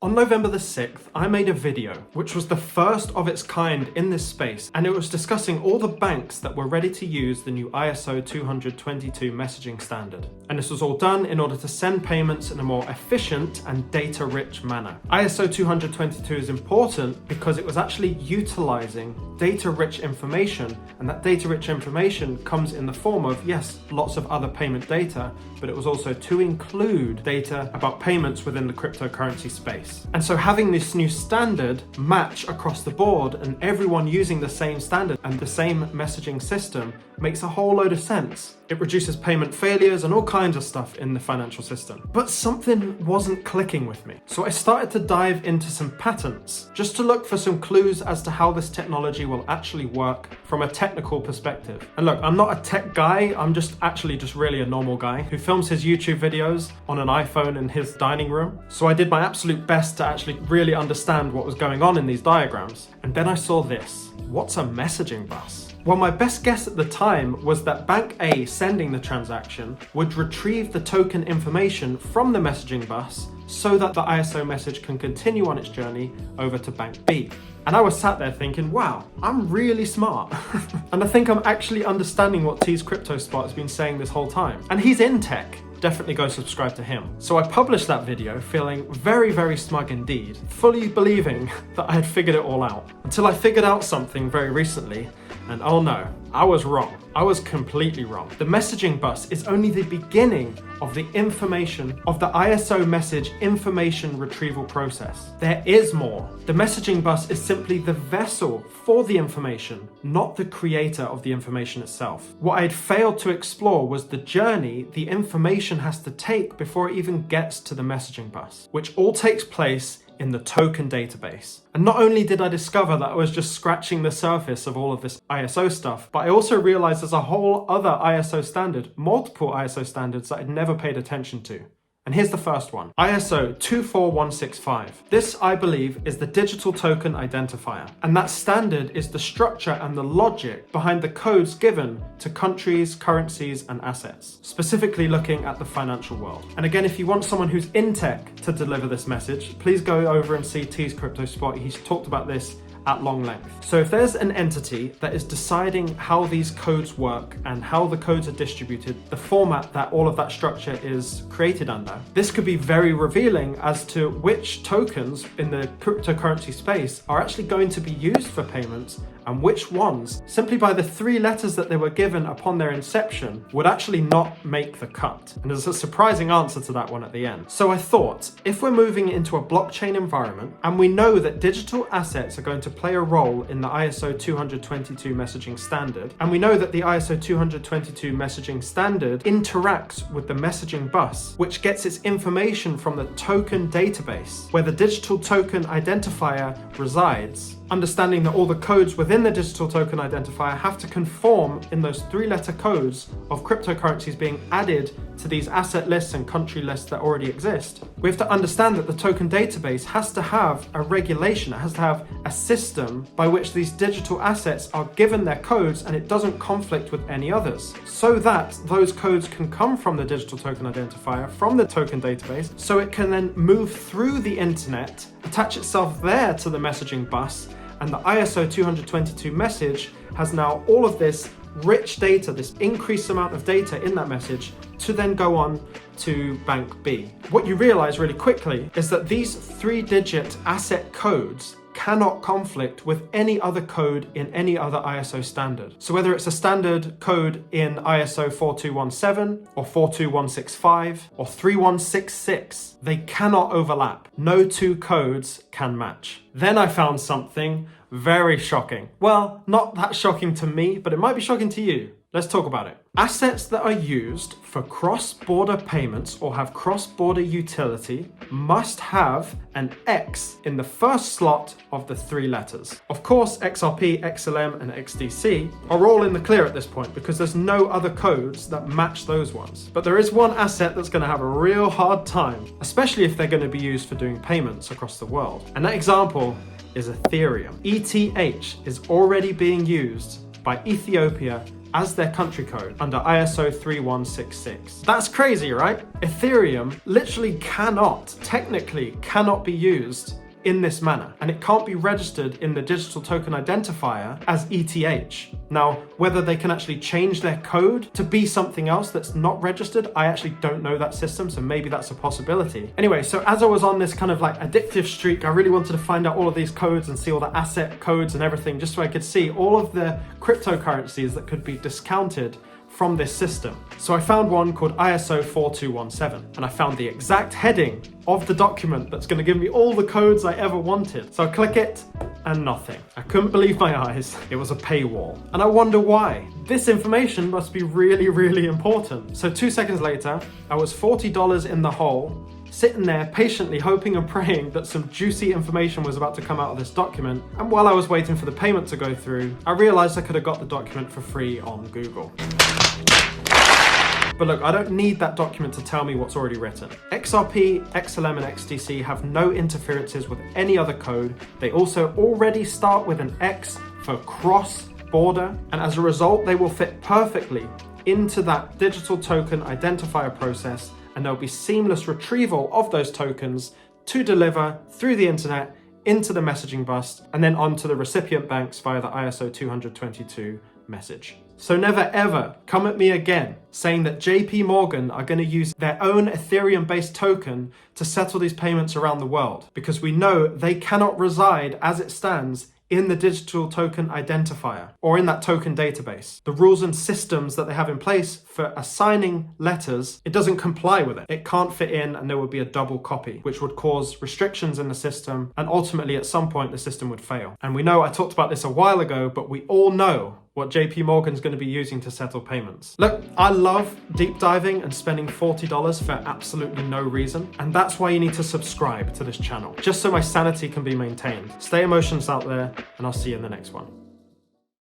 On November the 6th, I made a video, which was the first of its kind in this space, and it was discussing all the banks that were ready to use the new ISO 20022 messaging standard. And this was all done in order to send payments in a more efficient and data-rich manner. ISO 222 is important because it was actually utilizing data-rich information, and that data-rich information comes in the form of, yes, lots of other payment data, but it was also to include data about payments within the cryptocurrency space. And so having this new standard match across the board and everyone using the same standard and the same messaging system makes a whole load of sense. It reduces payment failures and all kinds of stuff in the financial system. But something wasn't clicking with me. So I started to dive into some patents just to look for some clues as to how this technology will actually work from a technical perspective. And look, I'm not a tech guy, I'm just really a normal guy who films his YouTube videos on an iPhone in his dining room. So I did my absolute best to actually really understand what was going on in these diagrams. And then I saw this. What's a messaging bus? Well, my best guess at the time was that Bank A sending the transaction would retrieve the token information from the messaging bus so that the ISO message can continue on its journey over to Bank B. And I was sat there thinking, wow, I'm really smart. And I think I'm actually understanding what T's Crypto Spot has been saying this whole time. And he's in tech. Definitely go subscribe to him. So I published that video feeling very, very smug indeed, fully believing that I had figured it all out. Until I figured out something very recently, and oh no, I was wrong. I was completely wrong. The messaging bus is only the beginning of the information of the ISO message information retrieval process. There is more. The messaging bus is simply the vessel for the information, not the creator of the information itself. What I had failed to explore was the journey the information has to take before it even gets to the messaging bus, which all takes place in the token database. And not only did I discover that I was just scratching the surface of all of this ISO stuff, but I also realized there's a whole other ISO standard, multiple ISO standards that I'd never paid attention to. And here's the first one, ISO 24165. This, I believe, is the digital token identifier. And that standard is the structure and the logic behind the codes given to countries, currencies, and assets, specifically looking at the financial world. And again, if you want someone who's in tech to deliver this message, please go over and see T's Crypto Spot. He's talked about this at long length. So if there's an entity that is deciding how these codes work and how the codes are distributed, the format that all of that structure is created under, this could be very revealing as to which tokens in the cryptocurrency space are actually going to be used for payments and which ones, simply by the 3 letters that they were given upon their inception, would actually not make the cut. And there's a surprising answer to that one at the end. So I thought, if we're moving into a blockchain environment, and we know that digital assets are going to play a role in the ISO 222 messaging standard, and we know that the ISO 222 messaging standard interacts with the messaging bus, which gets its information from the token database, where the digital token identifier resides, understanding that all the codes within the digital token identifier have to conform in those 3-letter codes of cryptocurrencies being added to these asset lists and country lists that already exist. We have to understand that the token database has to have a regulation, it has to have a system by which these digital assets are given their codes and it doesn't conflict with any others, so that those codes can come from the digital token identifier, from the token database, so it can then move through the internet, attach itself there to the messaging bus, and the ISO 222 message has now all of this rich data, this increased amount of data in that message to then go on to Bank B. What you realize really quickly is that these 3-digit asset codes cannot conflict with any other code in any other ISO standard. So whether it's a standard code in ISO 42117 or 42165 or 3166, they cannot overlap. No 2 codes can match. Then I found something very shocking. Well, not that shocking to me, but it might be shocking to you. Let's talk about it. Assets that are used for cross-border payments or have cross-border utility must have an X in the first slot of the 3 letters. Of course, XRP, XLM, and XDC are all in the clear at this point because there's no other codes that match those ones. But there is one asset that's going to have a real hard time, especially if they're going to be used for doing payments across the world. And that example is Ethereum. ETH is already being used by Ethiopia as their country code under ISO 3166. That's crazy, right? Ethereum literally technically cannot be used in this manner, and it can't be registered in the digital token identifier as ETH. Now, whether they can actually change their code to be something else that's not registered, I actually don't know that system, so maybe that's a possibility. Anyway, so as I was on this kind of like addictive streak, I really wanted to find out all of these codes and see all the asset codes and everything, just so I could see all of the cryptocurrencies that could be discounted from this system. So I found one called ISO 4217, and I found the exact heading of the document that's going to give me all the codes I ever wanted. So I click it, and nothing. I couldn't believe my eyes. It was a paywall. And I wonder why. This information must be really, really important. So 2 seconds later, I was $40 in the hole, sitting there patiently hoping and praying that some juicy information was about to come out of this document. And while I was waiting for the payment to go through, I realized I could have got the document for free on Google. But look, I don't need that document to tell me what's already written. XRP, XLM, and XDC have no interferences with any other code. They also already start with an X for cross-border, and as a result, they will fit perfectly into that digital token identifier process, and there'll be seamless retrieval of those tokens to deliver through the internet into the messaging bus and then onto the recipient banks via the ISO 222 message. So never ever come at me again saying that JP Morgan are going to use their own Ethereum-based token to settle these payments around the world, because we know they cannot reside as it stands in the digital token identifier or in that token database. The rules and systems that they have in place for assigning letters, it doesn't comply with it. It can't fit in, and there would be a double copy, which would cause restrictions in the system, and ultimately at some point the system would fail. And we know, I talked about this a while ago, but we all know what JP Morgan's going to be using to settle payments. Look, I love deep diving and spending $40 for absolutely no reason, and that's why you need to subscribe to this channel, just so my sanity can be maintained. Stay emotions out there, and I'll see you in the next one.